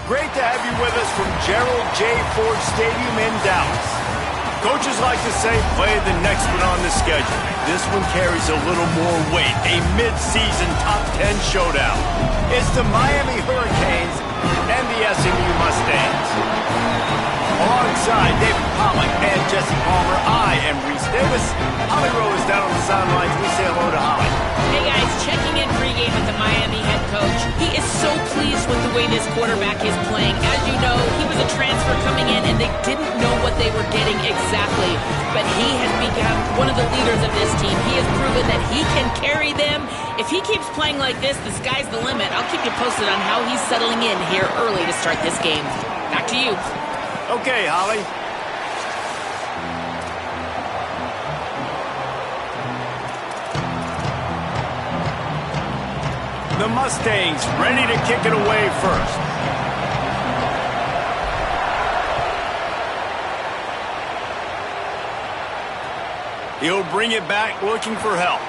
Great to have you with us from Gerald J. Ford Stadium in Dallas. Coaches like to say, play the next one on the schedule. This one carries a little more weight, a mid-season top 10 showdown. It's the Miami Hurricanes and the SMU Mustangs. Alongside David Pollack and Jesse Palmer, I am Reese Davis. Holly Rowe is down on the sidelines. We say hello to Holly. Hey guys, checking in pregame with the Miami head coach. He is so pleased with the way this quarterback is playing. As you know, he was a transfer coming in and they didn't know what they were getting exactly. But he has become one of the leaders of this team. He has proven that he can carry them. If he keeps playing like this, the sky's the limit. I'll keep you posted on how he's settling in here early to start this game. Back to you. Okay, Holly. The Mustangs ready to kick it away first. He'll bring it back looking for help.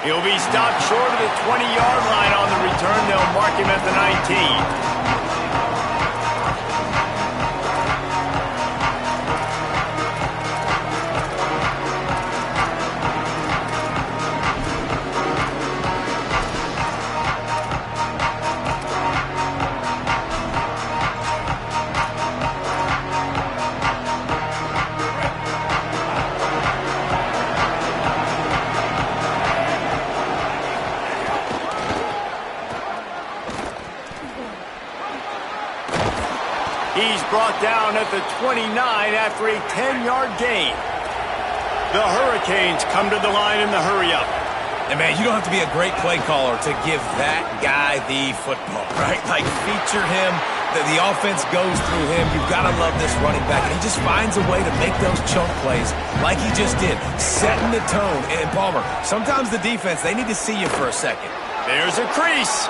He'll be stopped short of the 20-yard line on the return. They'll mark him at the 19. He's brought down at the 29 after a 10-yard gain. The Hurricanes come to the line in the hurry-up. And, man, you don't have to be a great play caller to give that guy the football, right? Like, feature him. The offense goes through him. You've got to love this running back. And he just finds a way to make those chunk plays like he just did, setting the tone. And, Palmer, sometimes the defense, they need to see you for a second. There's a crease.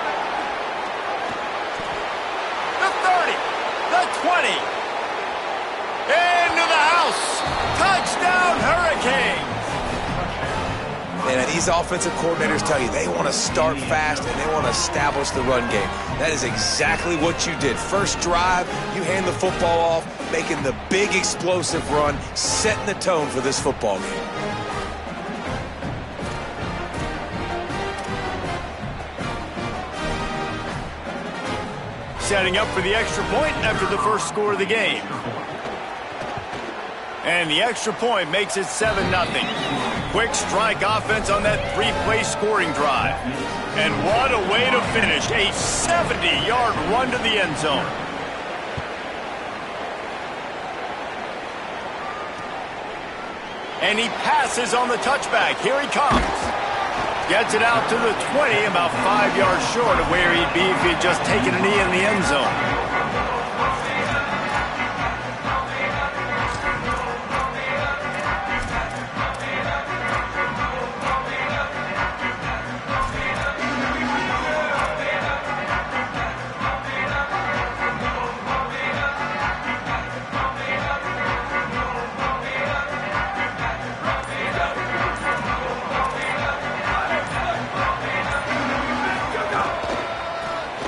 20. Into the house. Touchdown, Hurricanes. Man, these offensive coordinators tell you they want to start fast and they want to establish the run game. That is exactly what you did. First drive, you hand the football off, making the big explosive run, setting the tone for this football game. Setting up for the extra point after the first score of the game. And the extra point makes it 7-0. Quick strike offense on that three-play scoring drive. And what a way to finish. A 70-yard run to the end zone. And he passes on the touchback. Here he comes. Gets it out to the 20, about 5 yards short of where he'd be if he'd just taken a knee in the end zone.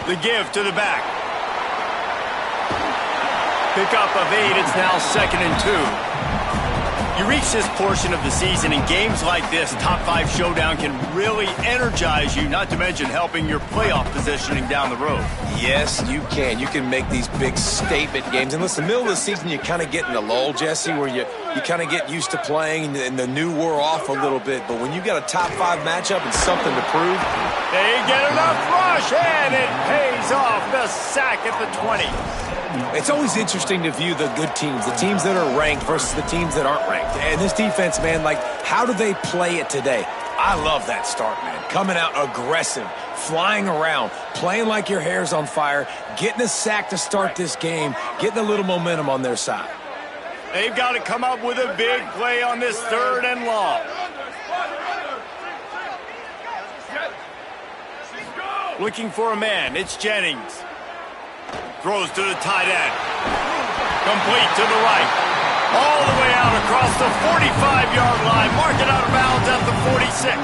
The give to the back. Pickup of 8. It's now 2nd and 2. You reach this portion of the season, and games like this, top 5 showdown, can really energize you, not to mention helping your playoff positioning down the road. Yes, you can. You can make these big statement games. And listen, middle of the season, you kind of get in a lull, Jesse, where you kind of get used to playing and the new wore off a little bit. But when you got a top 5 matchup and something to prove, they get enough rush, and it pays off. The sack at the 20. It's always interesting to view the good teams, the teams that are ranked versus the teams that aren't ranked. And this defense, man, like, how do they play it today? I love that start, man. Coming out aggressive, flying around, playing like your hair's on fire, getting a sack to start this game, getting a little momentum on their side. They've got to come up with a big play on this 3rd and long. Looking for a man. It's Jennings. Throws to the tight end. Complete to the right. All the way out across the 45-yard line. Mark it out of bounds at the 46.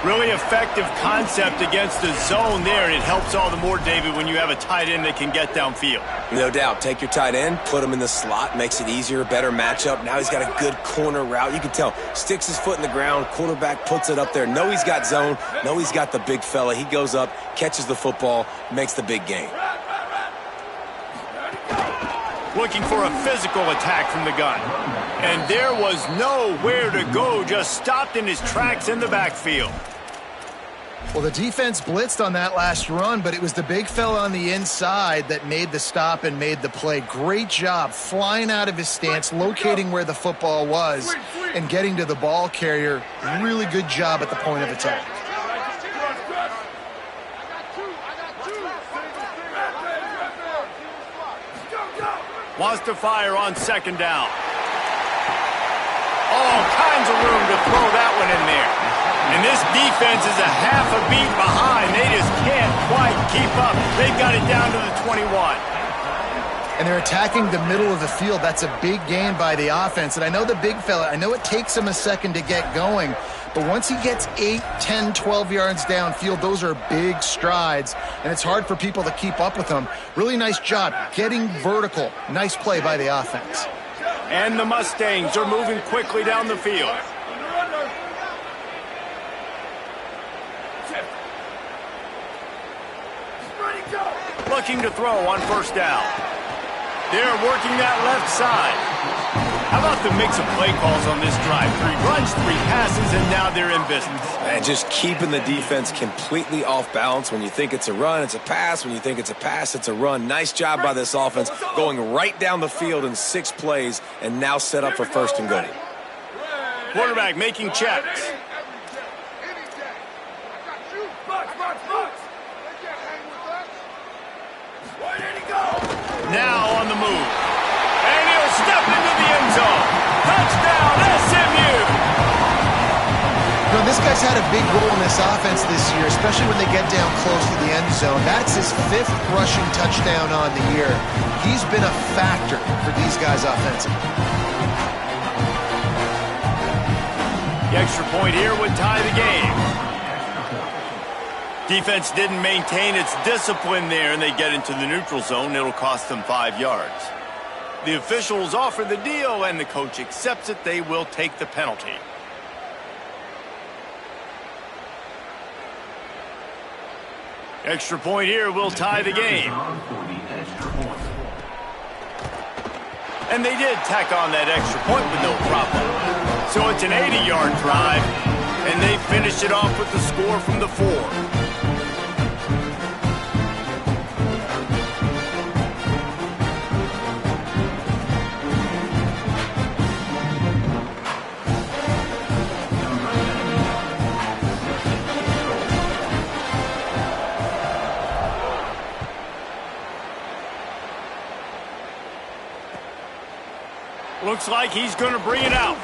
Really effective concept against the zone there, and it helps all the more, David, when you have a tight end that can get downfield. No doubt. Take your tight end, put him in the slot, makes it easier, better matchup. Now he's got a good corner route. You can tell, sticks his foot in the ground, quarterback puts it up there. Know he's got zone, know he's got the big fella. He goes up, catches the football, makes the big gain. Looking for a physical attack from the gun. And there was nowhere to go, just stopped in his tracks in the backfield. Well, the defense blitzed on that last run, but it was the big fella on the inside that made the stop and made the play. Great job flying out of his stance, locating where the football was, and getting to the ball carrier. Really good job at the point of attack. Wants to fire on second down. All kinds of room to throw that one in there. And this defense is a half a beat behind. They just can't quite keep up. They've got it down to the 21. And they're attacking the middle of the field. That's a big gain by the offense. And I know the big fella, I know it takes him a second to get going, but once he gets 8, 10, 12 yards downfield, those are big strides, and it's hard for people to keep up with them. Really nice job getting vertical. Nice play by the offense. And the Mustangs are moving quickly down the field. Looking to throw on first down. They're working that left side. How about the mix of play calls on this drive? 3 runs, 3 passes, and now they're in business. And just keeping the defense completely off balance. When you think it's a run, it's a pass. When you think it's a pass, it's a run. Nice job by this offense going right down the field in 6 plays and now set up for first and goal. Quarterback making checks. Now on the move. And he'll step into the end zone. Touchdown, SMU! You know, this guy's had a big role in this offense this year, especially when they get down close to the end zone. That's his 5th rushing touchdown on the year. He's been a factor for these guys offensively. The extra point here would tie the game. Defense didn't maintain its discipline there, and they get into the neutral zone. It'll cost them 5 yards. The officials offer the deal, and the coach accepts it. They will take the penalty. Extra point here will tie the game. And they did tack on that extra point with no problem. So it's an 80-yard drive, and they finish it off with the score from the 4. Looks like he's going to bring it out.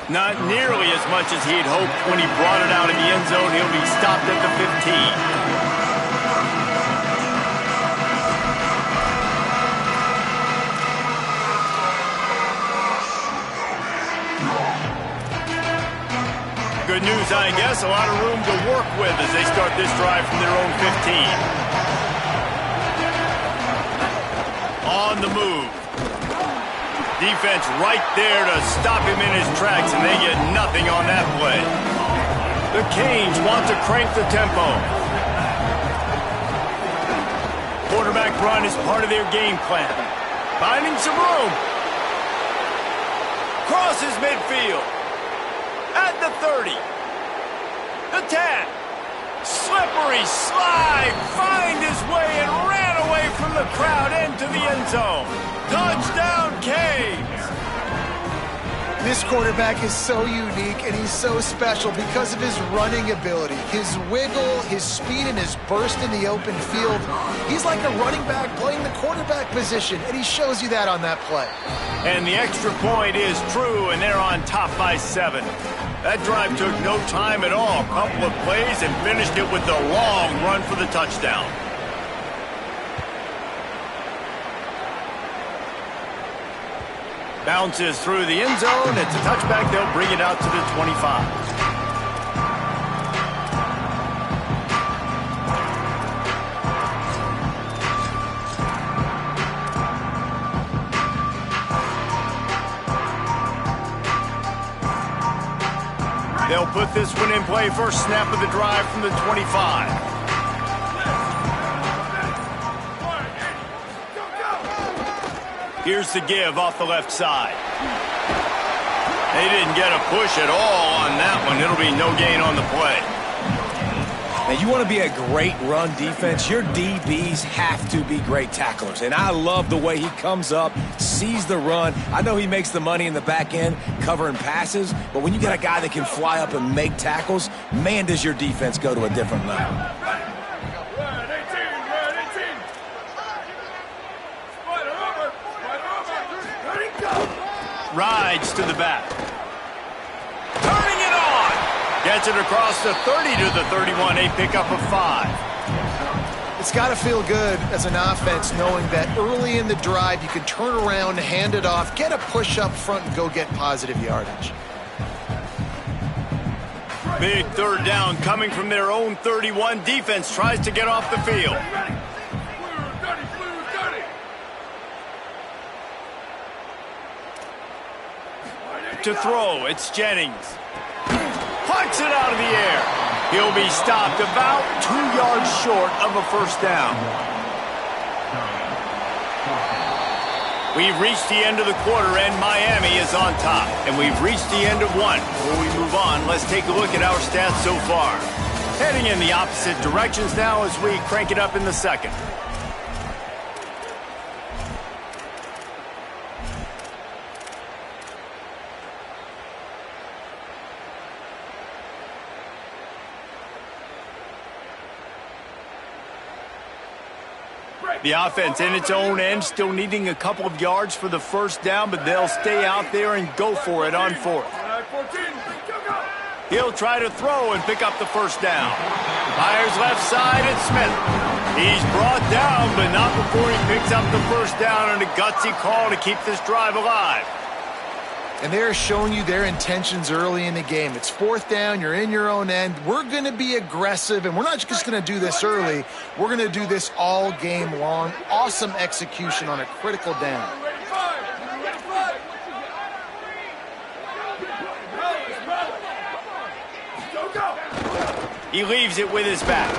Not nearly as much as he'd hoped when he brought it out in the end zone. He'll be stopped at the 15. Good news, I guess. A lot of room to work with as they start this drive from their own 15. On the move. Defense right there to stop him in his tracks, and they get nothing on that play. The Canes want to crank the tempo. Quarterback run is part of their game plan. Finding some room. Crosses midfield. At the 30. The 10. Slippery slide. Find his way and ran away from the crowd into the end zone. Touchdown, Canes! This quarterback is so unique, and he's so special because of his running ability, his wiggle, his speed, and his burst in the open field. He's like a running back playing the quarterback position, and he shows you that on that play. And the extra point is true, and they're on top by 7. That drive took no time at all. A couple of plays and finished it with the long run for the touchdown. Bounces through the end zone. It's a touchback. They'll bring it out to the 25. They'll put this one in play. First snap of the drive from the 25. Here's the give off the left side. They didn't get a push at all on that one. It'll be no gain on the play. Now, you want to be a great run defense, your DBs have to be great tacklers. And I love the way he comes up, sees the run. I know he makes the money in the back end covering passes, but when you got a guy that can fly up and make tackles, man, does your defense go to a different level. Rides to the back. Turning it on. Gets it across the 30 to the 31, a pickup of 5. It's got to feel good as an offense knowing that early in the drive you can turn around, hand it off, get a push up front, and go get positive yardage. Big third down coming from their own 31. Defense tries to get off the field. To throw, it's Jennings. Plucks it out of the air. He'll be stopped about 2 yards short of a first down. We've reached the end of the quarter, and Miami is on top. And we've reached the end of one. Before we move on, let's take a look at our stats so far. Heading in the opposite directions now as we crank it up in the second. The offense in its own end, still needing a couple of yards for the first down, but they'll stay out there and go for it on fourth. He'll try to throw and pick up the first down. Fires left side, and Smith. He's brought down, but not before he picks up the first down on a gutsy call to keep this drive alive. And they're showing you their intentions early in the game. It's fourth down, you're in your own end. We're going to be aggressive, and we're not just going to do this early. We're going to do this all game long. Awesome execution on a critical down. He leaves it with his back.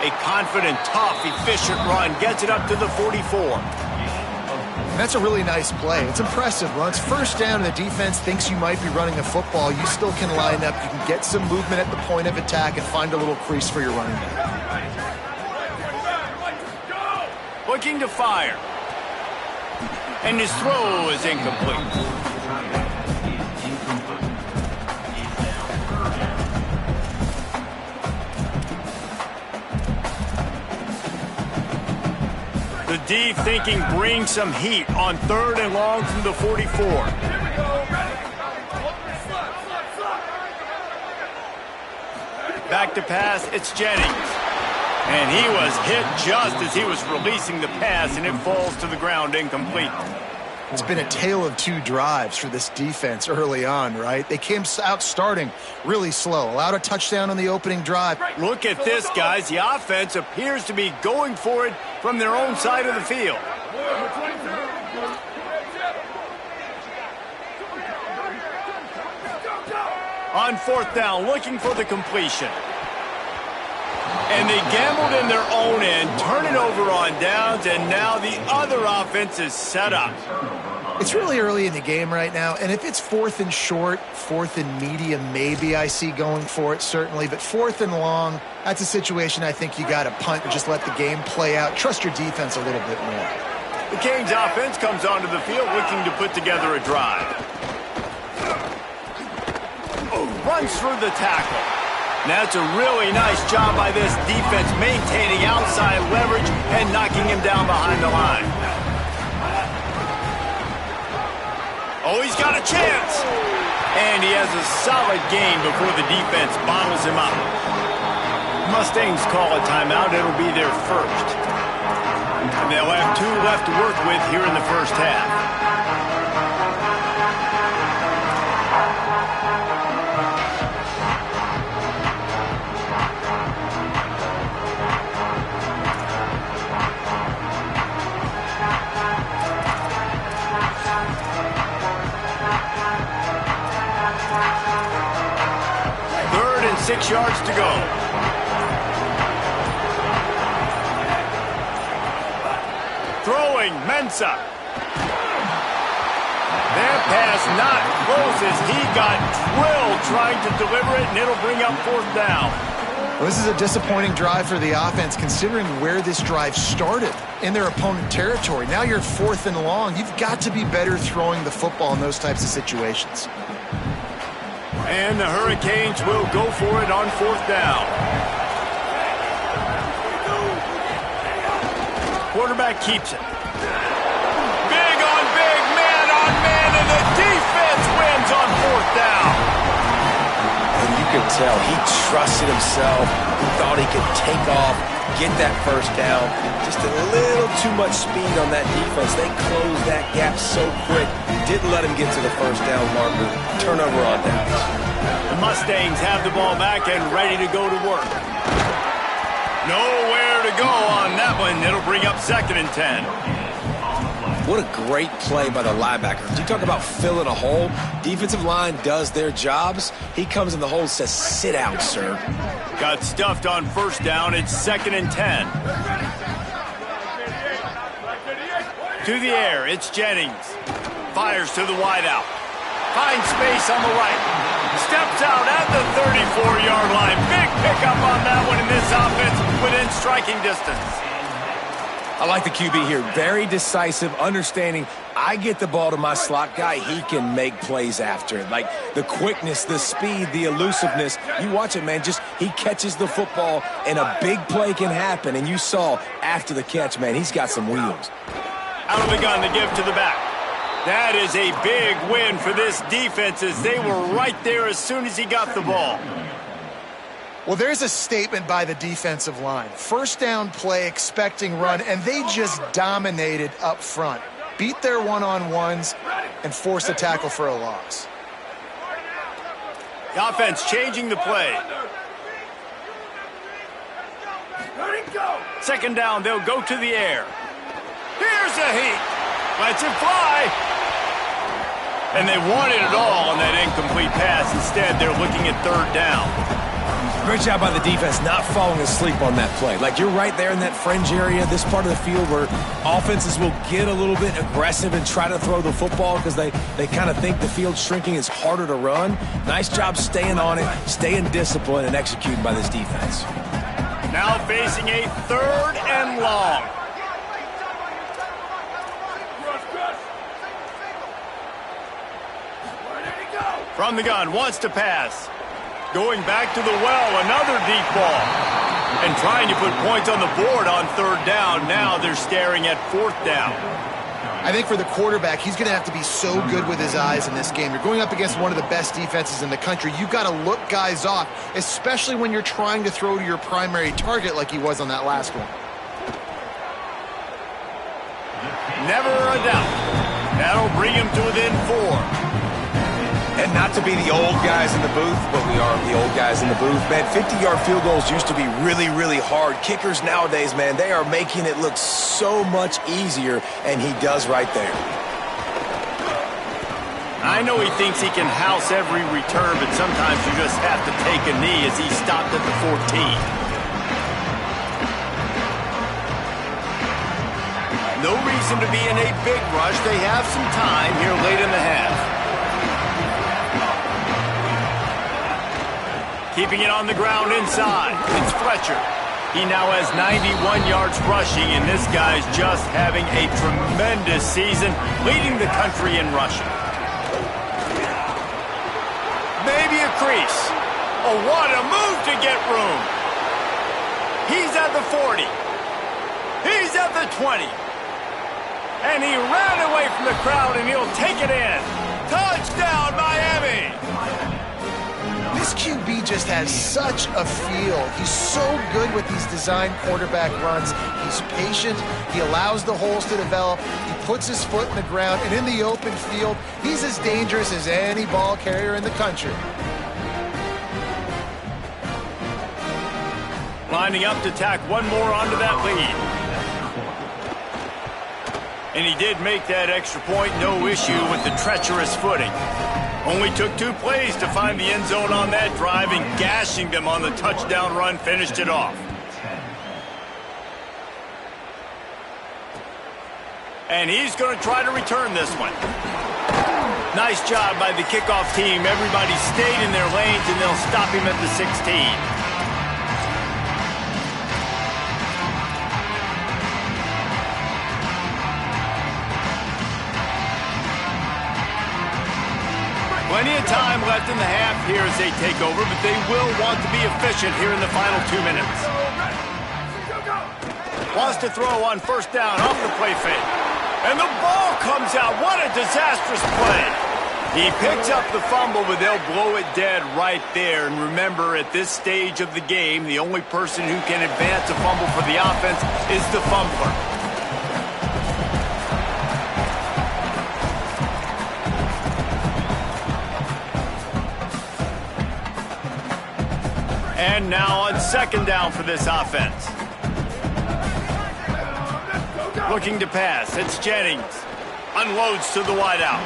A confident, tough, efficient run gets it up to the 44. That's a really nice play. It's impressive. When it's first down and the defense thinks you might be running a football, you still can line up. You can get some movement at the point of attack and find a little crease for your running back. Looking to fire. And his throw is incomplete. The D thinking bring some heat on 3rd and long from the 44. Back to pass, it's Jennings. And he was hit just as he was releasing the pass, and it falls to the ground incomplete. It's been a tale of 2 drives for this defense early on, right? They came out starting really slow. Allowed a touchdown on the opening drive. Look at this, guys. The offense appears to be going for it from their own side of the field. On 4th down, looking for the completion. And they gambled in their own end, turn it over on downs, and now the other offense is set up. It's really early in the game right now, and if it's 4th and short, 4th and medium, maybe I see going for it, certainly. But 4th and long, that's a situation I think you got to punt and just let the game play out. Trust your defense a little bit more. The Canes offense comes onto the field looking to put together a drive. Runs through the tackle. Now that's a really nice job by this defense maintaining outside leverage and knocking him down behind the line. Oh, he's got a chance. And he has a solid gain before the defense bottles him up. Mustangs call a timeout. It'll be their first. And they'll have 2 left to work with here in the first half. 3rd and 6 yards to go. Throwing, Mensah. That pass not close as he got drilled trying to deliver it, and it'll bring up 4th down. Well, this is a disappointing drive for the offense, considering where this drive started, in their opponent territory. Now you're 4th and long. You've got to be better throwing the football in those types of situations. And the Hurricanes will go for it on 4th down. Quarterback keeps it. Big on big, man on man, and the defense wins on 4th down. And you could tell he trusted himself. He thought he could take off, get that 1st down. Just a little too much speed on that defense. They closed that gap so quick. Didn't let him get to the 1st down marker. Turnover on downs. The Mustangs have the ball back and ready to go to work. Nowhere to go on that one. It'll bring up 2nd and 10. What a great play by the linebacker. You talk about filling a hole. Defensive line does their jobs. He comes in the hole and says, sit down, sir. Got stuffed on 1st down. It's 2nd and 10. To the air, it's Jennings. Fires to the wideout. Finds space on the right. Steps out at the 34-yard line. Big pickup on that one in this offense within striking distance. I like the QB here. Very decisive, understanding I get the ball to my slot guy, he can make plays after it. Like the quickness, the speed, the elusiveness. You watch it, man. Just he catches the football and a big play can happen. And you saw after the catch, man, he's got some wheels. Out of the gun to give to the back. That is a big win for this defense as they were right there as soon as he got the ball. Well, there's a statement by the defensive line. 1st down play, expecting run, and they just dominated up front. Beat their one-on-ones and forced a tackle for a loss. The offense changing the play. 2nd down, they'll go to the air. Here's a heat. Lets it fly. And they wanted it all on that incomplete pass. Instead, they're looking at 3rd down. Great job by the defense not falling asleep on that play. Like you're right there in that fringe area, this part of the field where offenses will get a little bit aggressive and try to throw the football because they kind of think the field's shrinking. It's harder to run. Nice job staying on it, staying disciplined, and executing by this defense. Now facing a 3rd and long. From the gun, wants to pass. Going back to the well, another deep ball. And trying to put points on the board on 3rd down. Now they're staring at 4th down. I think for the quarterback, he's going to have to be so good with his eyes in this game. You're going up against one of the best defenses in the country. You've got to look guys off, especially when you're trying to throw to your primary target like he was on that last one. Never a doubt. That'll bring him to within 4. And not to be the old guys in the booth, but we are the old guys in the booth. Man, 50-yard field goals used to be really, really hard. Kickers nowadays, man, they are making it look so much easier, and he does right there. I know he thinks he can house every return, but sometimes you just have to take a knee as he stopped at the 14. No reason to be in a big rush. They have some time here late in the half. Keeping it on the ground inside. It's Fletcher. He now has 91 yards rushing, and this guy's just having a tremendous season, leading the country in rushing. Maybe a crease. Oh, what a move to get room. He's at the 40. He's at the 20. And he ran away from the crowd, and he'll take it in. Touchdown, Miami! This QB just has such a feel. He's so good with these design quarterback runs. He's patient. He allows the holes to develop. He puts his foot in the ground. And in the open field, he's as dangerous as any ball carrier in the country. Lining up to tack one more onto that lead. And he did make that extra point. No issue with the treacherous footing. Only took 2 plays to find the end zone on that drive, and gashing them on the touchdown run finished it off. And he's going to try to return this one. Nice job by the kickoff team. Everybody stayed in their lanes, and they'll stop him at the 16. Plenty of time left in the half here as they take over, but they will want to be efficient here in the final 2 minutes. Wants to throw on first down off the play fake. And the ball comes out. What a disastrous play. He picks up the fumble, but they'll blow it dead right there. And remember, at this stage of the game, the only person who can advance a fumble for the offense is the fumbler. And now on second down for this offense. Looking to pass. It's Jennings. Unloads to the wideout.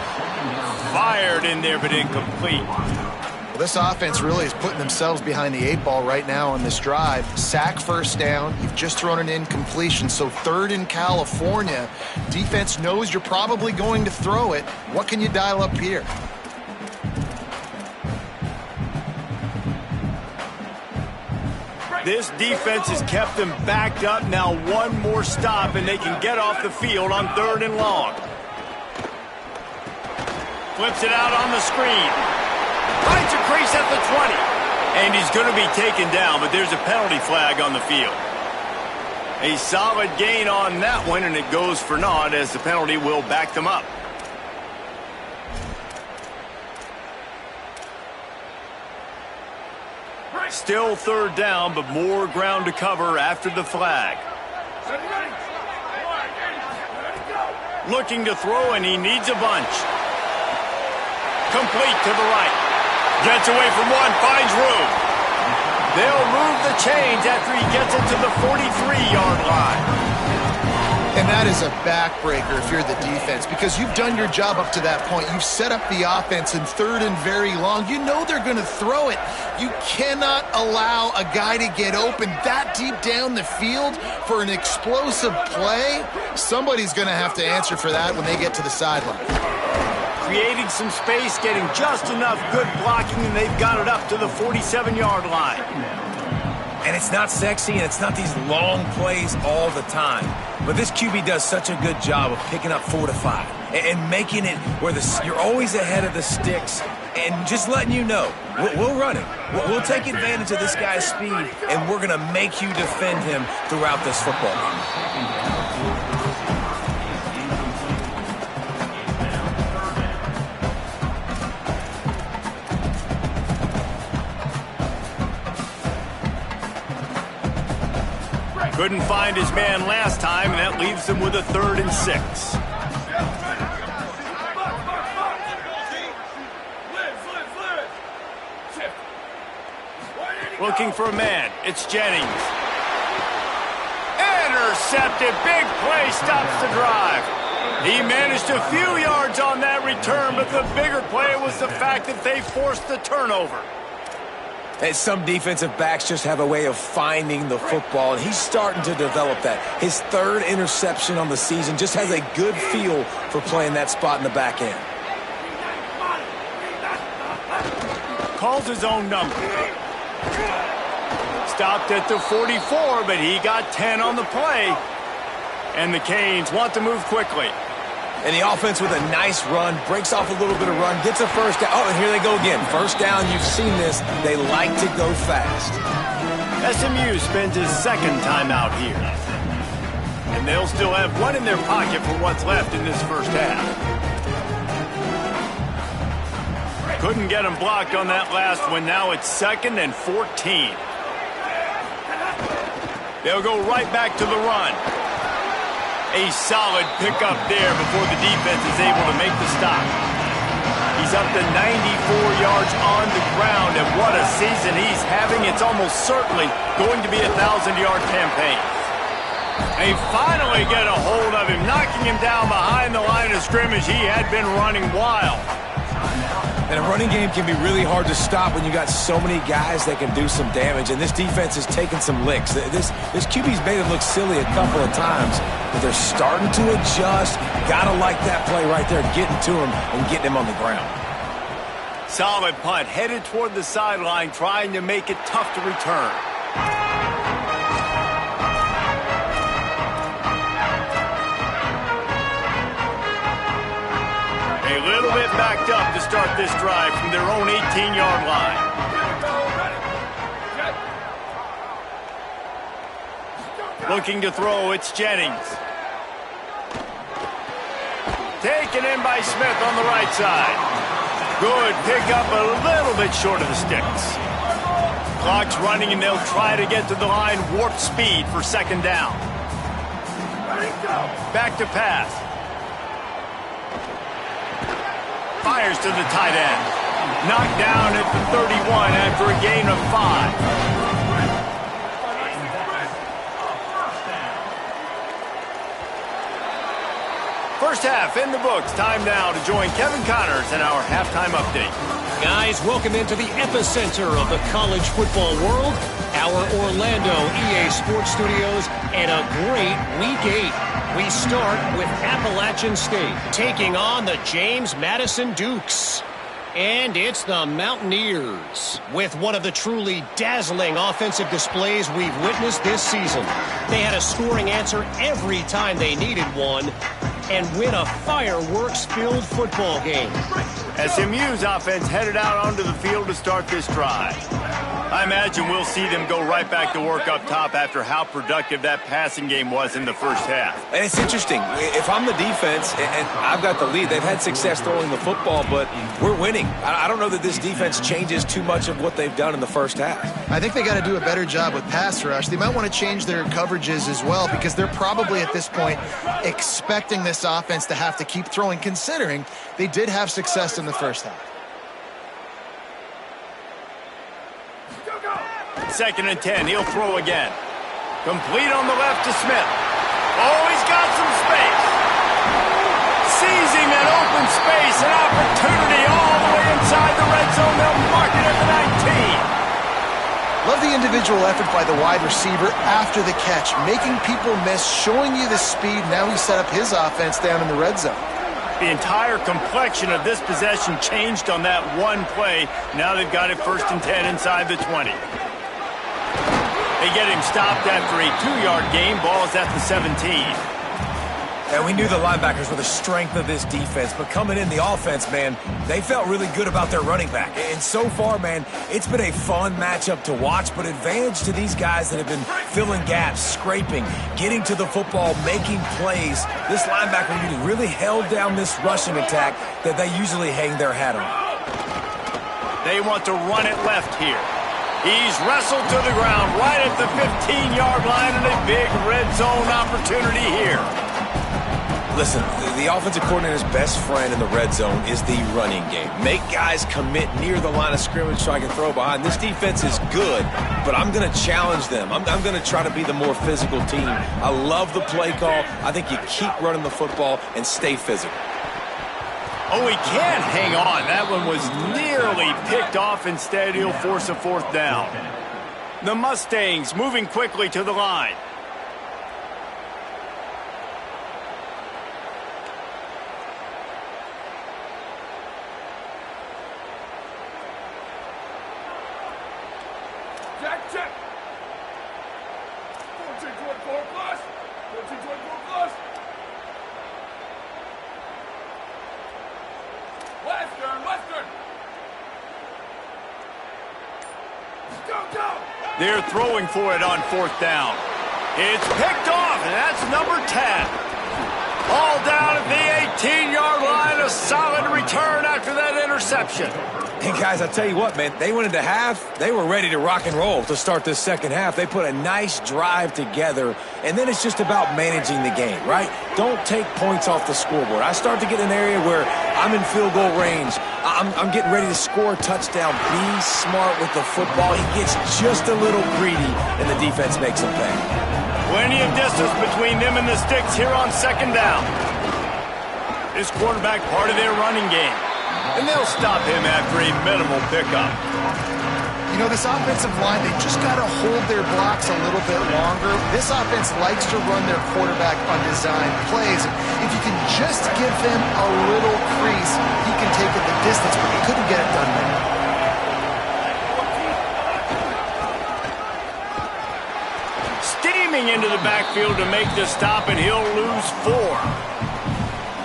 Fired in there, but incomplete. Well, this offense really is putting themselves behind the 8 ball right now on this drive. Sack first down. You've just thrown an incompletion, so 3rd in California. Defense knows you're probably going to throw it. What can you dial up here? This defense has kept them backed up. Now one more stop, and they can get off the field on 3rd and long. Flips it out on the screen. Finds a crease at the 20. And he's going to be taken down, but there's a penalty flag on the field. A solid gain on that one, and it goes for naught as the penalty will back them up. Still 3rd down, but more ground to cover after the flag. Looking to throw, and he needs a bunch. Complete to the right. Gets away from one, finds room. They'll move the chains after he gets it to the 43-yard line. And that is a backbreaker if you're the defense, because you've done your job up to that point. You've set up the offense in 3rd and very long. You know they're going to throw it. You cannot allow a guy to get open that deep down the field for an explosive play. Somebody's going to have to answer for that when they get to the sideline. Creating some space, getting just enough good blocking, and they've got it up to the 47-yard line. And it's not sexy, and it's not these long plays all the time. But this QB does such a good job of picking up 4 to 5 and making it where you're always ahead of the sticks and just letting you know, we'll run it. We'll take advantage of this guy's speed, and we're going to make you defend him throughout this football game. Couldn't find his man last time, and that leaves him with a 3rd and 6. Looking for a man. It's Jennings. Intercepted. Big play stops the drive. He managed a few yards on that return, but the bigger play was the fact that they forced the turnover. And some defensive backs just have a way of finding the football, and he's starting to develop that. His 3rd interception on the season, just has a good feel for playing that spot in the back end. Calls his own number. Stopped at the 44, but he got 10 on the play. And the Canes want to move quickly. And the offense with a nice run, breaks off a little bit of run, gets a first down. Oh, and here they go again. First down, you've seen this. They like to go fast. SMU spends his 2nd time out here. And they'll still have one in their pocket for what's left in this first half. Couldn't get him blocked on that last one. Now it's 2nd and 14. They'll go right back to the run. A solid pickup there before the defense is able to make the stop. He's up to 94 yards on the ground, and what a season he's having. It's almost certainly going to be a 1,000-yard campaign. They finally get a hold of him, knocking him down behind the line of scrimmage. He had been running wild. And a running game can be really hard to stop when you got so many guys that can do some damage. And this defense is taking some licks. This QB's made it look silly a couple of times, but they're starting to adjust. Gotta like that play right there, getting to him and getting him on the ground. Solid punt, headed toward the sideline, trying to make it tough to return. A little bit backed up to start this drive from their own 18-yard line. Looking to throw, it's Jennings. Taken in by Smith on the right side. Good pick up, a little bit short of the sticks. Clock's running and they'll try to get to the line, warp speed for second down. Back to pass. Fires to the tight end. Knocked down at the 31 after a gain of 5. First half in the books. Time now to join Kevin Connors in our halftime update. Guys, welcome into the epicenter of the college football world, our Orlando EA Sports Studios, and a great Week 8. We start with Appalachian State taking on the James Madison Dukes. And it's the Mountaineers with one of the truly dazzling offensive displays we've witnessed this season. They had a scoring answer every time they needed one and win a fireworks-filled football game. SMU's offense headed out onto the field to start this drive. I imagine we'll see them go right back to work up top after how productive that passing game was in the first half. And it's interesting. If I'm the defense and I've got the lead, they've had success throwing the football, but we're winning. I don't know that this defense changes too much of what they've done in the first half. I think they got to do a better job with pass rush. They might want to change their coverages as well because they're probably at this point expecting this offense to have to keep throwing, considering they did have success in the first half. Second and 10, he'll throw again. Complete on the left to Smith. Oh, he's got some space. Seizing that open space, an opportunity all the way inside the red zone. They'll mark it at the 19. Love the individual effort by the wide receiver after the catch, making people miss, showing you the speed. Now he set up his offense down in the red zone. The entire complexion of this possession changed on that one play. Now they've got it first and 10 inside the 20. They get him stopped after a 2-yard gain. Ball is at the 17. And we knew the linebackers were the strength of this defense, but coming in the offense, man, they felt really good about their running back. And so far, man, it's been a fun matchup to watch, but advantage to these guys that have been filling gaps, scraping, getting to the football, making plays. This linebacker unit really held down this rushing attack that they usually hang their hat on. They want to run it left here. He's wrestled to the ground right at the 15-yard line and a big red zone opportunity here. Listen, the offensive coordinator's best friend in the red zone is the running game. Make guys commit near the line of scrimmage so I can throw behind. This defense is good, but I'm going to challenge them. I'm going to try to be the more physical team. I love the play call. I think you keep running the football and stay physical. Oh, he can't hang on. That one was nearly picked off. Instead, he'll force a fourth down. The Mustangs moving quickly to the line. Check. 14-24 plus. 14-24 plus. Western. Go. They're throwing for it on fourth down. It's picked off, and that's number 10. All down at the 18-yard line. A solid return after that interception. Hey, guys, I tell you what, man, they went into half. They were ready to rock and roll to start this second half. They put a nice drive together, and then it's just about managing the game, right? Don't take points off the scoreboard. I start to get an area where I'm in field goal range. I'm getting ready to score a touchdown. Be smart with the football. He gets just a little greedy, and the defense makes him pay. Plenty of distance between them and the sticks here on second down. This quarterback part of their running game. And they'll stop him after a minimal pickup. You know, this offensive line, they just got to hold their blocks a little bit longer. This offense likes to run their quarterback on design plays. If you can just give them a little crease, he can take it the distance, but he couldn't get it done there. Steaming into the backfield to make the stop, and he'll lose 4.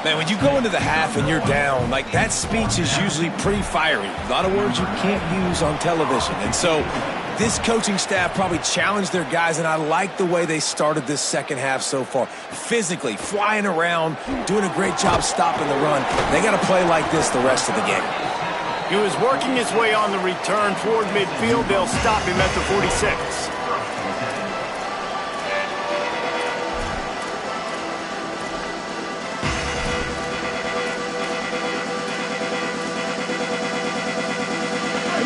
Man, when you go into the half and you're down, like, that speech is usually pretty fiery. A lot of words you can't use on television. And so this coaching staff probably challenged their guys, and I like the way they started this second half so far. Physically, flying around, doing a great job stopping the run. They got to play like this the rest of the game. He was working his way on the return toward midfield. They'll stop him at the 46.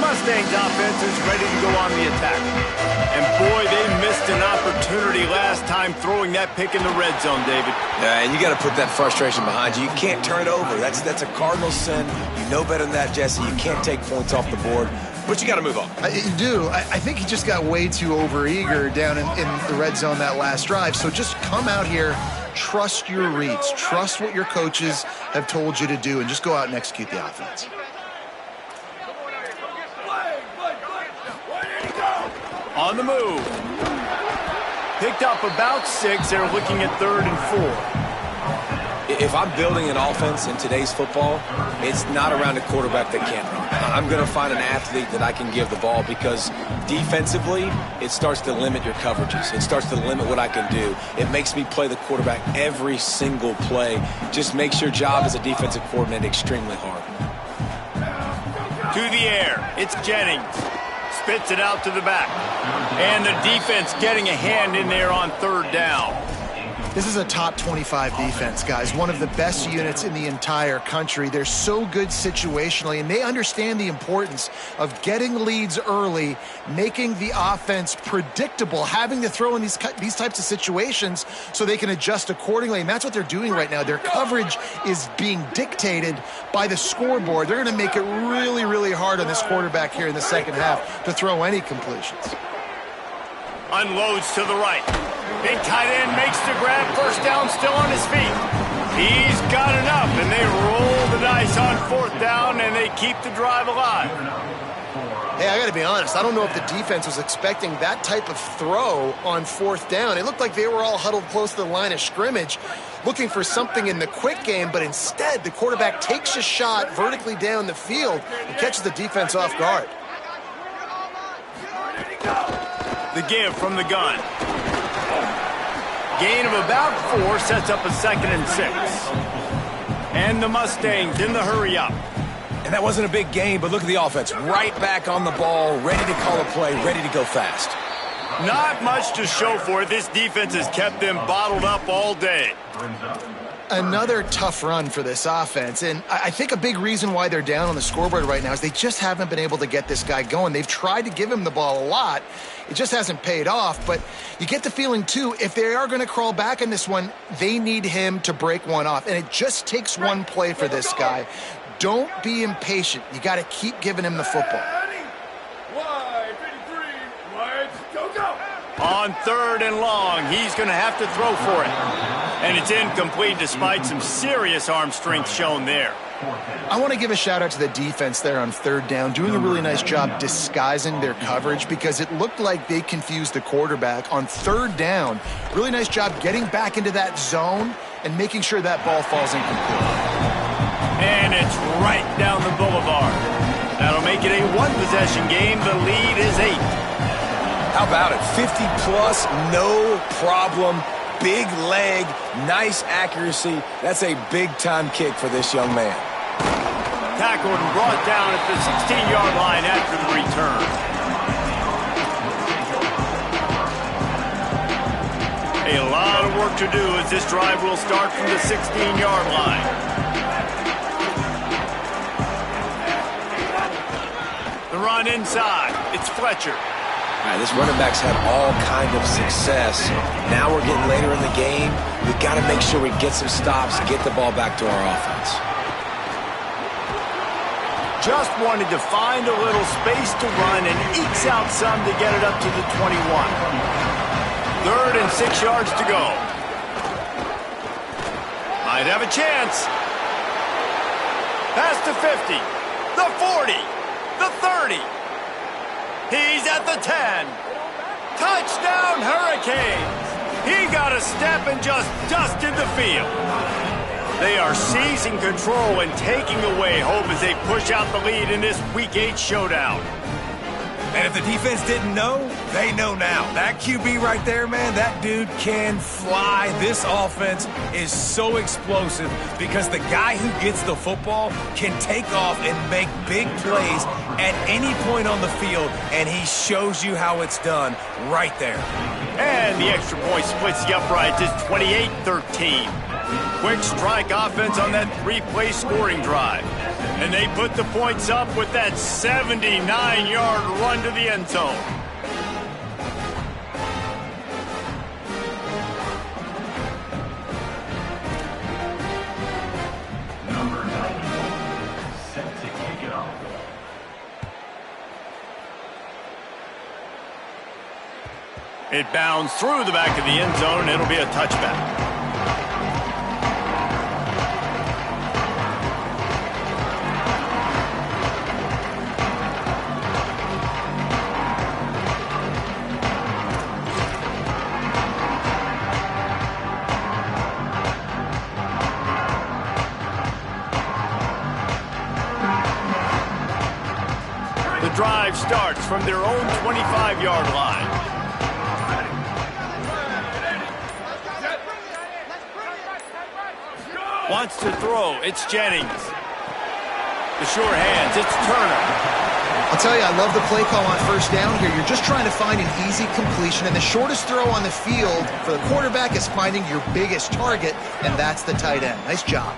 Mustang's offense is ready to go on the attack. And boy, they missed an opportunity last time throwing that pick in the red zone, David. And you got to put that frustration behind you. You can't turn it over. That's a cardinal sin. You know better than that, Jesse. You can't take points off the board. But you got to move on. You do. I think he just got way too overeager down in the red zone that last drive. So just come out here, trust your reads, trust what your coaches have told you to do, and just go out and execute the offense. On the move. Picked up about 6. They're looking at 3rd and 4. If I'm building an offense in today's football, it's not around a quarterback that can't run. I'm going to find an athlete that I can give the ball, because defensively, it starts to limit your coverages. It starts to limit what I can do. It makes me play the quarterback every single play. Just makes your job as a defensive coordinator extremely hard. To the air. It's Jennings. Spits it out to the back. And the defense getting a hand in there on 3rd down. This is a top 25 defense, guys. One of the best units in the entire country. They're so good situationally, and they understand the importance of getting leads early, making the offense predictable, having to throw in these types of situations so they can adjust accordingly. And that's what they're doing right now. Their coverage is being dictated by the scoreboard. They're going to make it really, really hard on this quarterback here in the second half to throw any completions. Unloads to the right. Big tight end makes the grab. First down, still on his feet. He's got enough, and they roll the dice on 4th down, and they keep the drive alive. Hey, I got to be honest. I don't know if the defense was expecting that type of throw on 4th down. It looked like they were all huddled close to the line of scrimmage, looking for something in the quick game, but instead the quarterback takes a shot vertically down the field and catches the defense off guard. The give from the gun. Gain of about 4 sets up a 2nd and 6. And the Mustangs in the hurry up. And that wasn't a big gain, but look at the offense. Right back on the ball, ready to call a play, ready to go fast. Not much to show for it. This defense has kept them bottled up all day. Another tough run for this offense, and I think a big reason why they're down on the scoreboard right now is they just haven't been able to get this guy going. They've tried to give him the ball a lot. It just hasn't paid off, but you get the feeling, too, if they are going to crawl back in this one, they need him to break one off, and it just takes one play for this guy. Don't be impatient. You got to keep giving him the football. Wide, 53, wide, go, go. On 3rd and long, he's going to have to throw for it. And it's incomplete despite some serious arm strength shown there. I want to give a shout-out to the defense there on 3rd down, doing a really nice job disguising their coverage, because it looked like they confused the quarterback on 3rd down. Really nice job getting back into that zone and making sure that ball falls incomplete. And it's right down the boulevard. That'll make it a 1-possession game. The lead is 8. How about it? 50-plus, no problem. Big leg, nice accuracy. That's a big-time kick for this young man. Tackled and brought down at the 16-yard line after the return. A lot of work to do as this drive will start from the 16-yard line. The run inside. It's Fletcher. All right, this running back's had all kind of success. Now we're getting later in the game. We've got to make sure we get some stops and get the ball back to our offense. Just wanted to find a little space to run and ekes out some to get it up to the 21. 3rd and 6 yards to go. Might have a chance. Pass to 50. The 40. The 30. He's at the 10. Touchdown, Hurricanes. He got a step and just dusted the field. They are seizing control and taking away hope as they push out the lead in this Week 8 showdown. And if the defense didn't know, they know now. That QB right there, man, that dude can fly. This offense is so explosive because the guy who gets the football can take off and make big plays at any point on the field, and he shows you how it's done right there. And the extra point splits the uprights. It's 28-13. Quick strike offense on that 3-play scoring drive. And they put the points up with that 79-yard run to the end zone. Number 91, set to kick it off. It bounds through the back of the end zone, and it'll be a touchback. Drive starts from their own 25-yard line. Wants to throw. It's Jennings. The sure hands. It's Turner. I'll tell you, I love the play call on first down here. You're just trying to find an easy completion, and the shortest throw on the field for the quarterback is finding your biggest target, and that's the tight end. Nice job.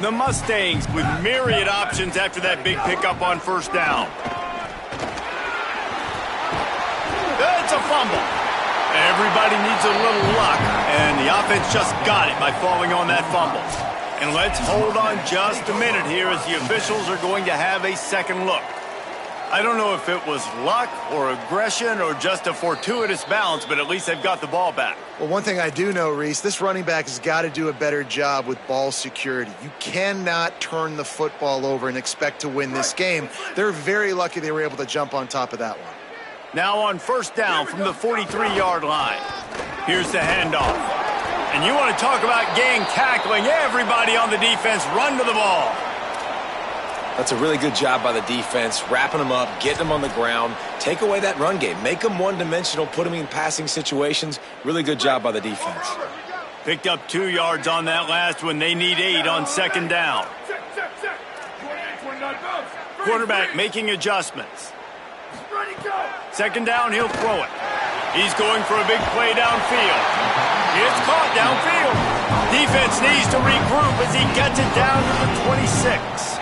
The Mustangs with myriad options after that big pickup on first down. It's a fumble. Everybody needs a little luck, and the offense just got it by falling on that fumble. And let's hold on just a minute here as the officials are going to have a second look. I don't know if it was luck or aggression or just a fortuitous bounce, but at least they've got the ball back. Well, one thing I do know, Reese, this running back has got to do a better job with ball security. You cannot turn the football over and expect to win this game. They're very lucky they were able to jump on top of that one. Now on first down from the 43-yard line. Here's the handoff. And you want to talk about gang tackling. Everybody on the defense run to the ball. That's a really good job by the defense, wrapping them up, getting them on the ground, take away that run game, make them one-dimensional, put them in passing situations. Really good job by the defense. Picked up 2 yards on that last one. They need 8 on second down. Quarterback making adjustments. Second down, he'll throw it. He's going for a big play downfield. It's caught downfield. Defense needs to regroup as he gets it down to the 26.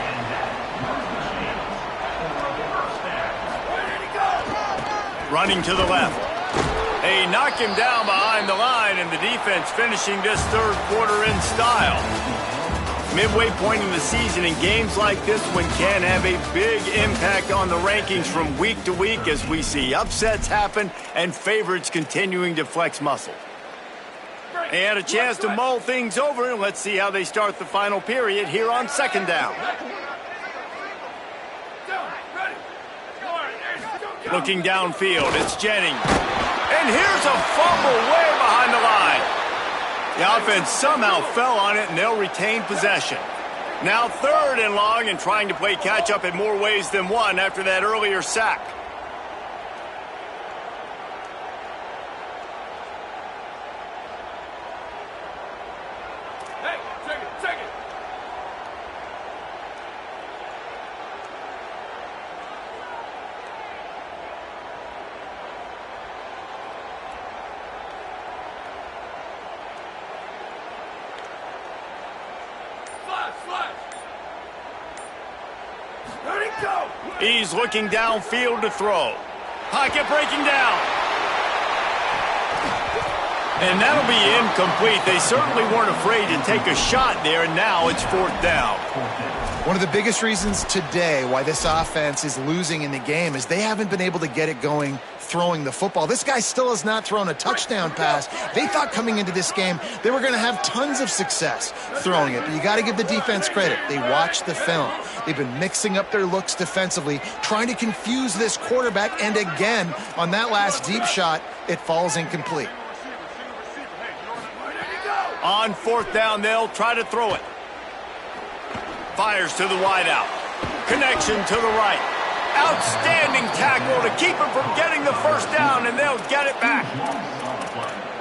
Running to the left. They knock him down behind the line, and the defense finishing this third quarter in style. Midway point in the season, and games like this one can have a big impact on the rankings from week to week as we see upsets happen and favorites continuing to flex muscle. They had a chance to mull things over, and let's see how they start the final period here on second down. Looking downfield, it's Jennings. And here's a fumble way behind the line. The offense somehow fell on it, and they'll retain possession. Now third and long, and trying to play catch-up in more ways than one after that earlier sack. Hey, take it. He's looking downfield to throw. Pocket breaking down. And that'll be incomplete. They certainly weren't afraid to take a shot there, and now it's 4th down. One of the biggest reasons today why this offense is losing in the game is they haven't been able to get it going throwing the football. This guy still has not thrown a touchdown pass. They thought coming into this game they were going to have tons of success throwing it, but you got to give the defense credit. They watched the film. They've been mixing up their looks defensively, trying to confuse this quarterback, and again, on that last deep shot, it falls incomplete. On 4th down, they'll try to throw it. Fires to the wideout. Connection to the right. Outstanding tackle to keep him from getting the 1st down, and they'll get it back.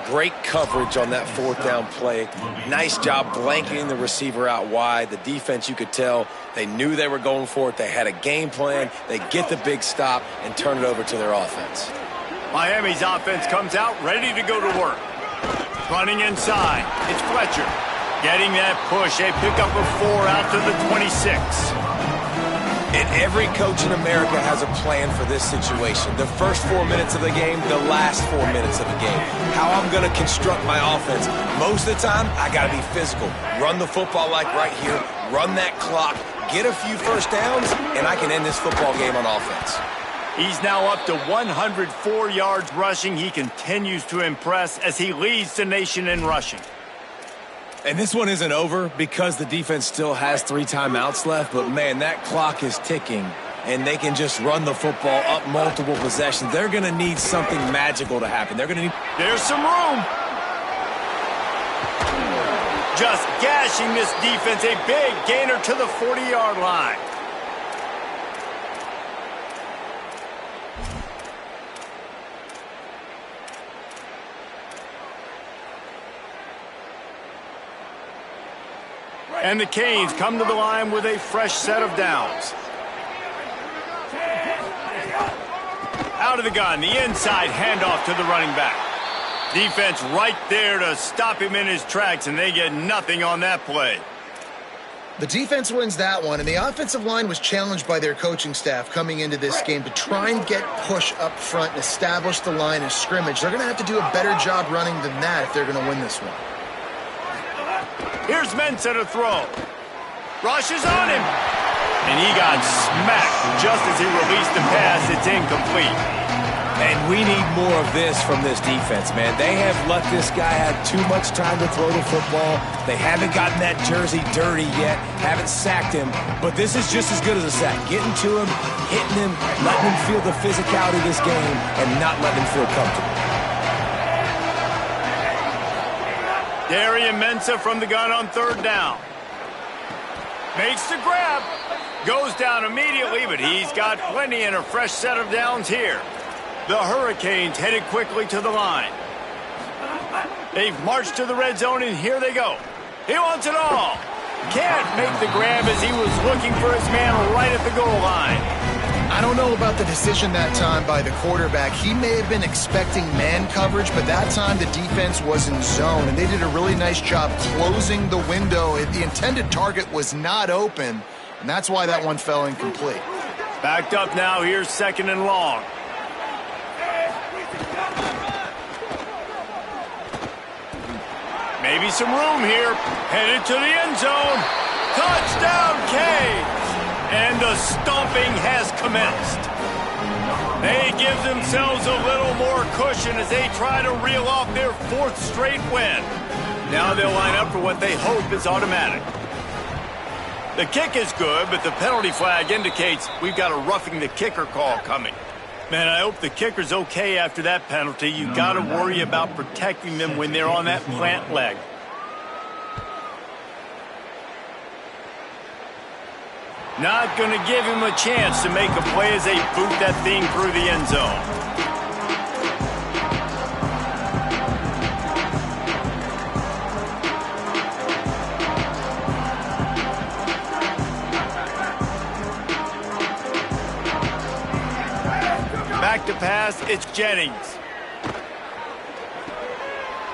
Great coverage on that 4th down play. Nice job blanketing the receiver out wide. The defense, you could tell, they knew they were going for it. They had a game plan. They get the big stop and turn it over to their offense. Miami's offense comes out ready to go to work. Running inside. It's Fletcher. Getting that push. A pickup of 4 out to the 26. And every coach in America has a plan for this situation. The first 4 minutes of the game, the last 4 minutes of the game. How I'm going to construct my offense. Most of the time, I got to be physical. Run the football like right here. Run that clock. Get a few 1st downs, and I can end this football game on offense. He's now up to 104 yards rushing. He continues to impress as he leads the nation in rushing. And this one isn't over because the defense still has 3 timeouts left, but man, that clock is ticking, and they can just run the football up multiple possessions. They're going to need something magical to happen. They're going to need... There's some room. Just gashing this defense. A big gainer to the 40-yard line. And the Canes come to the line with a fresh set of downs. Out of the gun, the inside handoff to the running back. Defense right there to stop him in his tracks, and they get nothing on that play. The defense wins that one, and the offensive line was challenged by their coaching staff coming into this game to try and get push up front and establish the line of scrimmage. They're going to have to do a better job running than that if they're going to win this one. Here's Mensah to throw. Rushes on him. And he got smacked just as he released the pass. It's incomplete. And we need more of this from this defense, man. They have let this guy have too much time to throw the football. They haven't gotten that jersey dirty yet, haven't sacked him. But this is just as good as a sack. Getting to him, hitting him, letting him feel the physicality of this game, and not letting him feel comfortable. Darian Mensah from the gun on 3rd down. Makes the grab. Goes down immediately, but he's got plenty and a fresh set of downs here. The Hurricanes headed quickly to the line. They've marched to the red zone, and here they go. He wants it all. Can't make the grab as he was looking for his man right at the goal line. I don't know about the decision that time by the quarterback. He may have been expecting man coverage, but that time the defense was in zone, and they did a really nice job closing the window. The intended target was not open, and that's why that one fell incomplete. Backed up now. Here's 2nd and long. Maybe some room here. Headed to the end zone. Touchdown, Canes! And the stomping has commenced. They give themselves a little more cushion as they try to reel off their 4th straight win. Now they'll line up for what they hope is automatic. The kick is good, but the penalty flag indicates we've got a roughing the kicker call coming. Man, I hope the kicker's okay after that penalty. You got to worry about protecting them when they're on that plant leg. Not going to give him a chance to make a play as they boot that thing through the end zone. Back to pass, it's Jennings.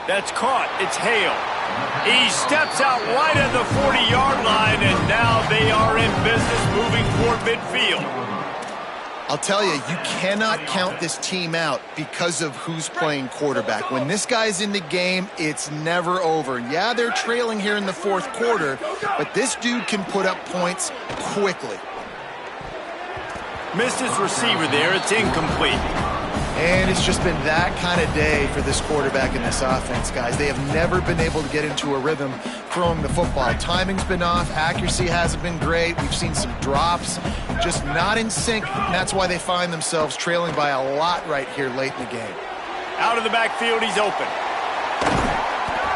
That's caught, it's Hale. He steps out right at the 40-yard line, and now they are in business moving toward midfield. I'll tell you, you cannot count this team out because of who's playing quarterback. When this guy's in the game, it's never over. Yeah, they're trailing here in the fourth quarter, but this dude can put up points quickly. Missed his receiver there. It's incomplete. And it's just been that kind of day for this quarterback in this offense, guys. They have never been able to get into a rhythm throwing the football. Timing's been off. Accuracy hasn't been great. We've seen some drops, just not in sync. And that's why they find themselves trailing by a lot right here late in the game. Out of the backfield, he's open.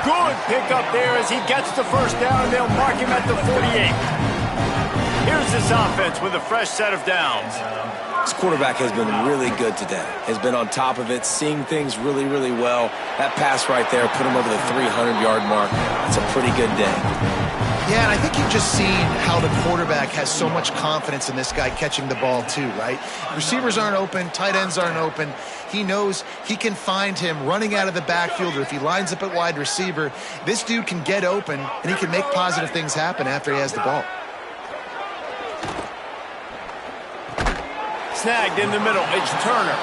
Good pickup there as he gets the first down, and they'll mark him at the 48. Here's this offense with a fresh set of downs. This quarterback has been really good today. Has been on top of it, seeing things really, really well. That pass right there put him over the 300-yard mark. That's a pretty good day. Yeah, and I think you've just seen how the quarterback has so much confidence in this guy catching the ball too, right? Receivers aren't open, tight ends aren't open. He knows he can find him running out of the backfield, or if he lines up at wide receiver, this dude can get open, and he can make positive things happen after he has the ball. Snagged in the middle, it's Turner.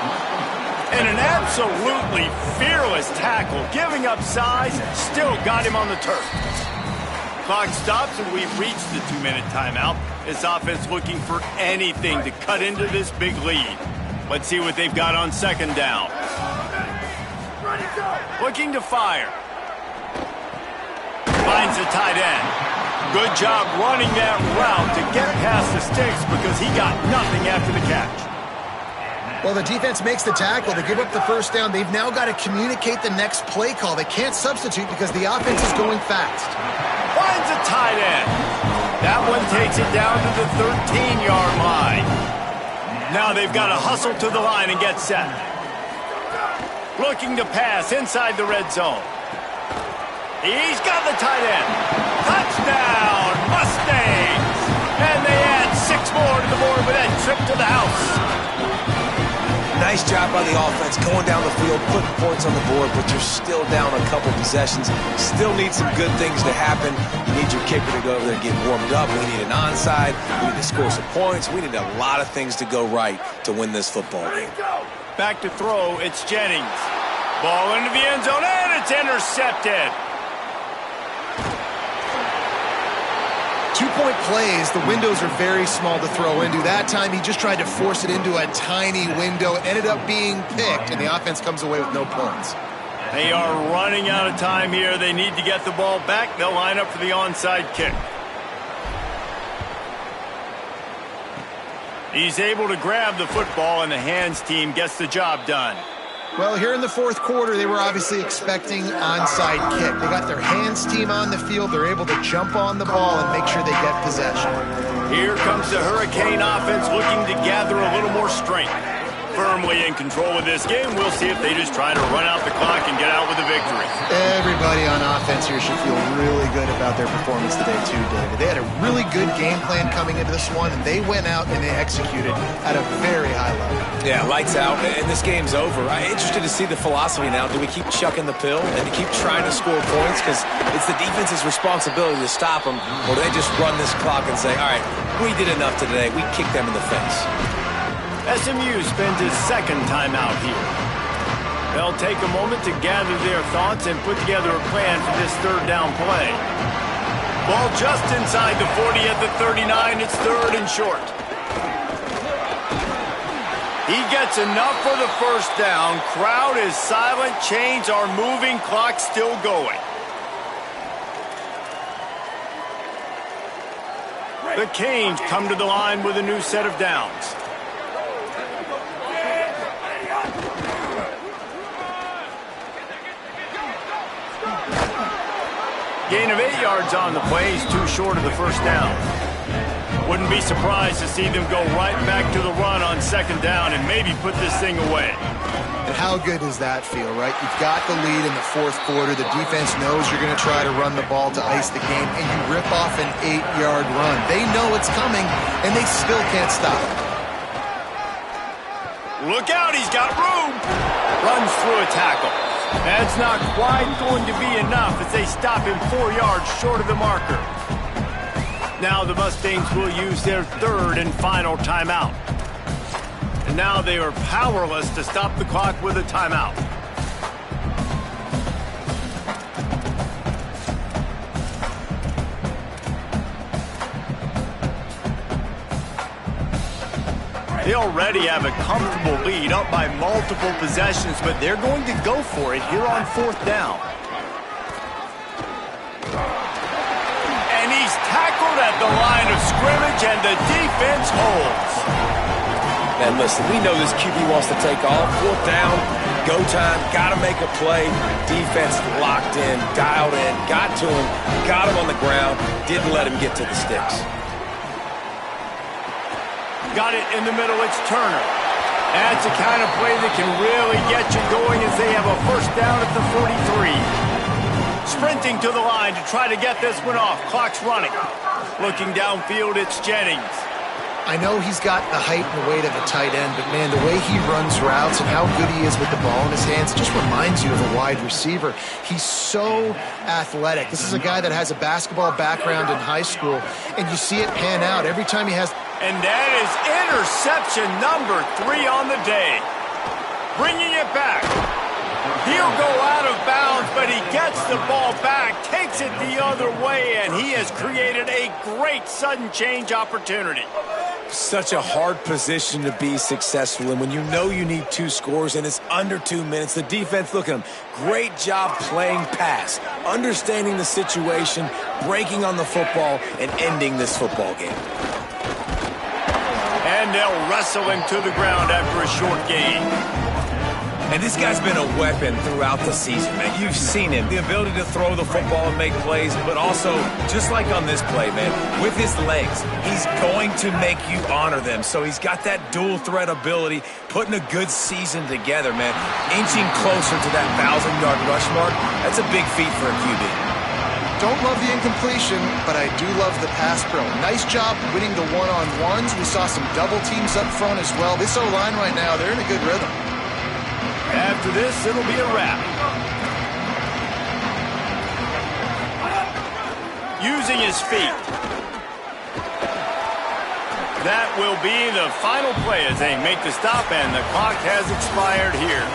And an absolutely fearless tackle, giving up size, still got him on the turf. Clock stops and we've reached the 2-minute timeout. This offense looking for anything to cut into this big lead. Let's see what they've got on second down. Looking to fire. Finds the tight end. Good job running that route to get past the sticks because he got nothing after the catch. Well, the defense makes the tackle. They give up the first down. They've now got to communicate the next play call. They can't substitute because the offense is going fast. Finds a tight end. That one takes it down to the 13-yard line. Now they've got to hustle to the line and get set. Looking to pass inside the red zone. He's got the tight end. Touchdown, Mustangs! And they add 6 more to the board with that trip to the house. Nice job by the offense going down the field, putting points on the board, but you're still down a couple possessions. Still need some good things to happen. You need your kicker to go over there and get warmed up. We need an onside. We need to score some points. We need a lot of things to go right to win this football game. Back to throw, it's Jennings. Ball into the end zone, and it's intercepted. 2-point plays, the windows are very small to throw into. That time, he just tried to force it into a tiny window. It ended up being picked, and the offense comes away with no points. They are running out of time here. They need to get the ball back. They'll line up for the onside kick. He's able to grab the football, and the hands team gets the job done. Well, here in the fourth quarter, they were obviously expecting onside kick. They got their hands team on the field. They're able to jump on the ball and make sure they get possession. Here comes the Hurricane offense looking to gather a little more strength. Firmly in control of this game. We'll see if they just try to run out the clock and get out with a victory. Everybody on offense here should feel really good about their performance today too, David. They had a really good game plan coming into this one, and they went out and they executed at a very high level. Yeah, lights out, and this game's over. I'm interested to see the philosophy now. Do we keep chucking the pill and keep trying to score points because it's the defense's responsibility to stop them, or do they just run this clock and say, all right, we did enough today. We kicked them in the face. SMU spends his second time out here. They'll take a moment to gather their thoughts and put together a plan for this third down play. Ball just inside the 40 at the 39. It's third and short. He gets enough for the first down. Crowd is silent. Chains are moving. Clock still going. The Canes come to the line with a new set of downs. Gain of 8 yards on the play. He's too short of the first down. Wouldn't be surprised to see them go right back to the run on second down and maybe put this thing away. And how good does that feel, right? You've got the lead in the fourth quarter. The defense knows you're going to try to run the ball to ice the game, and you rip off an 8-yard run. They know it's coming, and they still can't stop it. Look out, he's got room. Runs through a tackle. That's not quite going to be enough as they stop him 4 yards short of the marker. Now the Mustangs will use their third and final timeout. And now they are powerless to stop the clock with a timeout. They already have a comfortable lead, up by multiple possessions, but they're going to go for it here on 4th down. And he's tackled at the line of scrimmage, and the defense holds. And listen, we know this QB wants to take off. 4th down, go time, got to make a play. Defense locked in, dialed in, got to him, got him on the ground, didn't let him get to the sticks. Got it in the middle, it's Turner. That's the kind of play that can really get you going as they have a 1st down at the 43. Sprinting to the line to try to get this one off. Clock's running. Looking downfield, it's Jennings. I know he's got the height and weight of a tight end, but man, the way he runs routes and how good he is with the ball in his hands, it just reminds you of a wide receiver. He's so athletic. This is a guy that has a basketball background in high school, and you see it pan out every time he has. And that is interception number 3 on the day. Bringing it back. He'll go out of bounds, but he gets the ball back, takes it the other way, and he has created a great sudden change opportunity. Such a hard position to be successful in when you know you need 2 scores and it's under 2 minutes. The defense, look at them. Great job playing pass, understanding the situation, breaking on the football, and ending this football game. And they'll wrestle him to the ground after a short gain. And this guy's been a weapon throughout the season, man. You've seen him, the ability to throw the football and make plays, but also, just like on this play, man, with his legs, he's going to make you honor them. So he's got that dual threat ability, putting a good season together, man. Inching closer to that 1,000-yard rush mark, that's a big feat for a QB. Don't love the incompletion, but I do love the pass pro. Nice job winning the one-on-ones. We saw some double teams up front as well. This O-line right now, they're in a good rhythm. After this, it'll be a wrap. Using his feet. That will be the final play as they make the stop, and the clock has expired here.